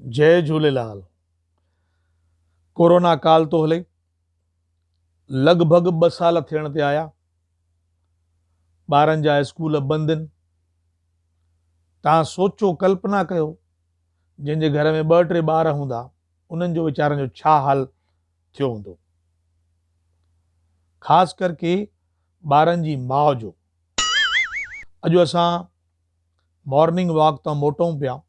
जय Jhulelal. Corona काल तो हले, लगभग 2 साल थियण ते आया। ॿारनि जा स्कूल बंदि आहिनि। तव्हां सोचो, कल्पना कयो, जंहिंजे घर में 2-3 ॿार हूंदा, उन्हनि जो वीचारनि जो छा हाल थियो हूंदो। ख़ासि करके ॿारनि जी माउ जो। अॼु असां मॉर्निंग वॉक तां मोटूं पिया।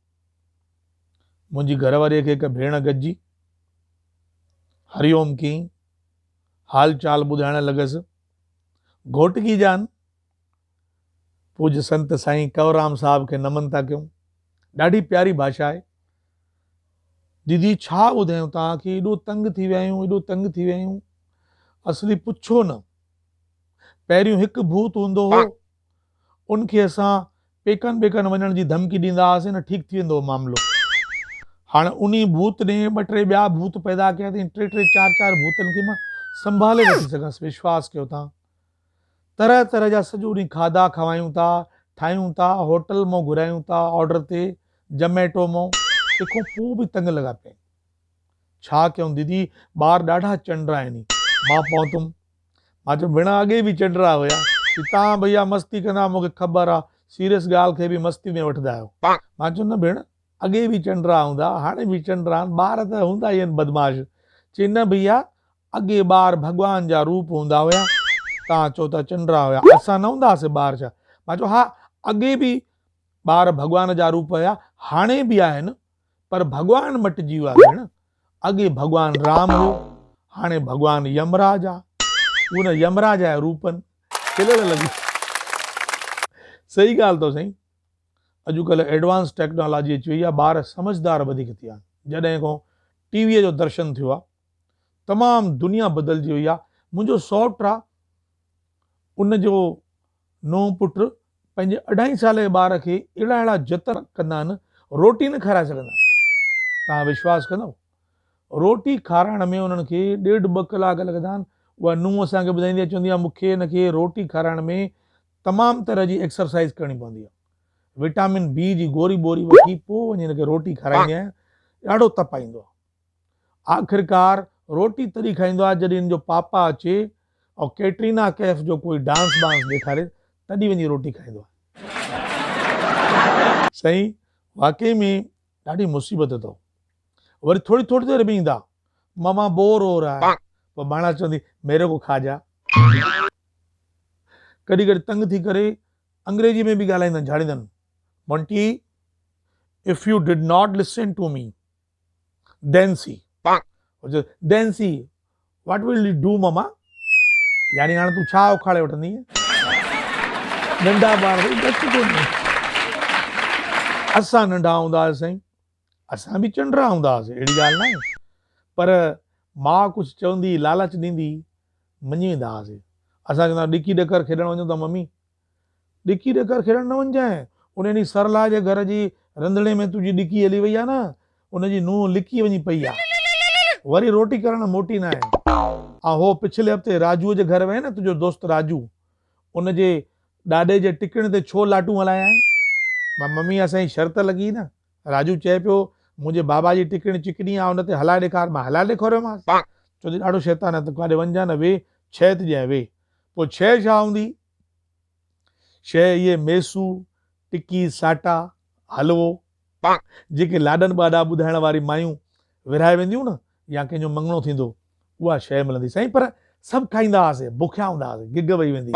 मुंहिंजी घरवारीअ खे हिकु भेण गॾिजी, हरिओम की हाल चाल ॿुधाइण लॻसि। घोटकी जान पूज्य संत साईं कंवरराम साहब खे नमन था कयूं। ॾाढी प्यारी भाषा आहे। दीदी छा ॿुधायूं तव्हांखे, एॾो तंग थी विया आहियूं, एॾो तंग थी विया आहियूं। असली पुछो न, पहिरियों हिकु भूत हूंदो हो, उनखे असां पेकनि बेकनि वञण जी धमकी ॾींदा हुआसीं न, ठीकु थी वेंदो हो मामिलो। हाणे उन भूत ने 2-3 ॿिया भूत पैदा कया अथई। 3-3 4-4 भूतनि खे मां संभाले नथी सघांसि। विश्वास कयो तव्हां, तरह तरह जा सॼो ॾींहुं खाधा खवायूं था, ठाहियूं था, होटल मां घुरायूं था ऑर्डर ते, जोमेटो मां। तंहिंखां पोइ बि तंग लॻा पिया। छा कयूं दीदी, ॿार ॾाढा चंडरा आहिनि। मां पहुतुमि, मां चयो भेण अॻे बि चंडरा हुया, तव्हां भैया मस्ती कंदा, मूंखे ख़बर आहे, सीरियस ॻाल्हि खे बि मस्ती में वठंदा आहियो। मां चयो न भेण, अॻे बि चंडरा हूंदा, हाणे बि चंडरा आहिनि, ॿार त हूंदा ई आहिनि बदमाश। चई न भैया, अॻे ॿार भॻवान जा रूप हूंदा हुया, तव्हां चओ था चंडरा हुया, असां न हूंदा हुआसीं ॿार छा? मां चयो हा, अॻे बि ॿार भॻवान जा रूप हुया, हाणे बि आहिनि, पर भॻवान मटिजी वियो आहे भेण। अॻे भॻवान राम हुयो, हाणे भॻवान यमराज आहे। उन यमराज जा रूपनि खिलण लॻी। सही ॻाल्हि अथव साईं। अॼुकल्ह एडवांस टेक्नोलॉजी अची वई आहे, ॿार समझदार वधीक थी विया आहिनि। जॾहिं खां टीवीअ जो दर्शन थियो आहे, तमामु दुनिया बदिलजी वई आहे। मुंहिंजो सौटु आहे, उनजो नूंहुं पुटु पंहिंजे 2.5 साल जे ॿार खे अहिड़ा अहिड़ा जतन कंदा आहिनि, रोटी न खाराए सघंदा। तव्हां विश्वास कंदव, रोटी खाराइण में उन्हनि खे 1.5-2 कलाक लॻंदा आहिनि। उहा नूंहुं असांखे ॿुधाईंदी आहे, चवंदी आहे मूंखे हिनखे रोटी खाराइण में तमामु तरह जी एक्सरसाइज करणी पवंदी आहे। विटामिन बी जी गोरी बोरी वठी पोइ वञी हिनखे रोटी खाराईंदी आहियां। ॾाढो तपाईंदो आहे। आख़िरकार रोटी तॾहिं खाईंदो आहे जॾहिं हिन जो पापा अचे और कैटरीना कैफ जो कोई डांस वांस ॾेखारे, तॾहिं वञी रोटी खाईंदो आहे। साईं वाकई में ॾाढी मुसीबत अथव। वरी थोड़ी थोड़ी देर में ईंदा, मामा बोर हो रहा है, पोइ माणा चवंदी मेरे को खा जा। कॾहिं कॾहिं तंग थी करे अंग्रेजी में बि ॻाल्हाईंदा, झाड़ींदा, Monty, if you did not listen to me, then see. Then see, what will you do, mama? यानी हाणे तूं छा उखाड़े वठंदी? नंढा ॿार असां नंढा हूंदा हुआसीं साईं, असां बि चंडरा हूंदा हुआसीं, अहिड़ी ॻाल्हि न आहे। पर मां कुझु चवंदी, लालच ॾींदी, मञी वेंदा हुआसीं। असां चवंदा ॾिकी ॾकर खेॾणु वञूं था मम्मी। ॾिकी ॾकर खेॾणु न वञजांइ, उन ॾींहुं सरला जे घर जी रंधिणे में तुंहिंजी ॾिकी हली वई आहे न, उनजी नूंहुं लिकी वञी पई आहे, वरी रोटी करणु मोटी न आहे। ऐं हो पिछले हफ़्ते राजूअ जे घर वए न, तुंहिंजो दोस्त राजू, उनजे ॾाॾे जे टिकण ते छो लाटूं हलाया आहिनि? मां मम्मी असांजी शर्त लॻी न। राजू चए पियो मुंहिंजे बाबा जी टिकण चिकनी आहे, उन ते हलाए ॾेखार। मां हलाए ॾेखारियोमांसि। चवंदी ॾाढो शैतान आहे, त काॾे वञा न, वे शइ थी ॾियां, वे। पोइ शइ छा हूंदी? शइ इहे मेसू, टिकी, साटा, हलवो, जेके लाॾनि ॿाॾा ॿुधाइण वारी मायूं विरहाए वेंदियूं न, या कंहिंजो मङणो थींदो, उहा शइ मिलंदी साईं। पर सभु खाईंदा हुआसीं, बुखिया हूंदा हुआसीं, गिग वही वेंदी,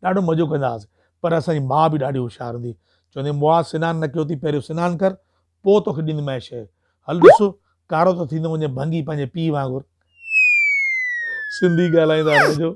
ॾाढो मज़ो कंदा हुआसीं। पर असांजी माउ बि ॾाढी होशियारु हूंदी, चवंदी मुआ सनानु न कयो थी, पहिरियों सनानु कर, पोइ तोखे ॾींदीमांइ शइ। हल ॾिसो कारो त थींदो वञे भंगी पंहिंजे पीउ वांगुरु। सिंधी ॻाल्हाईंदा रहिजो।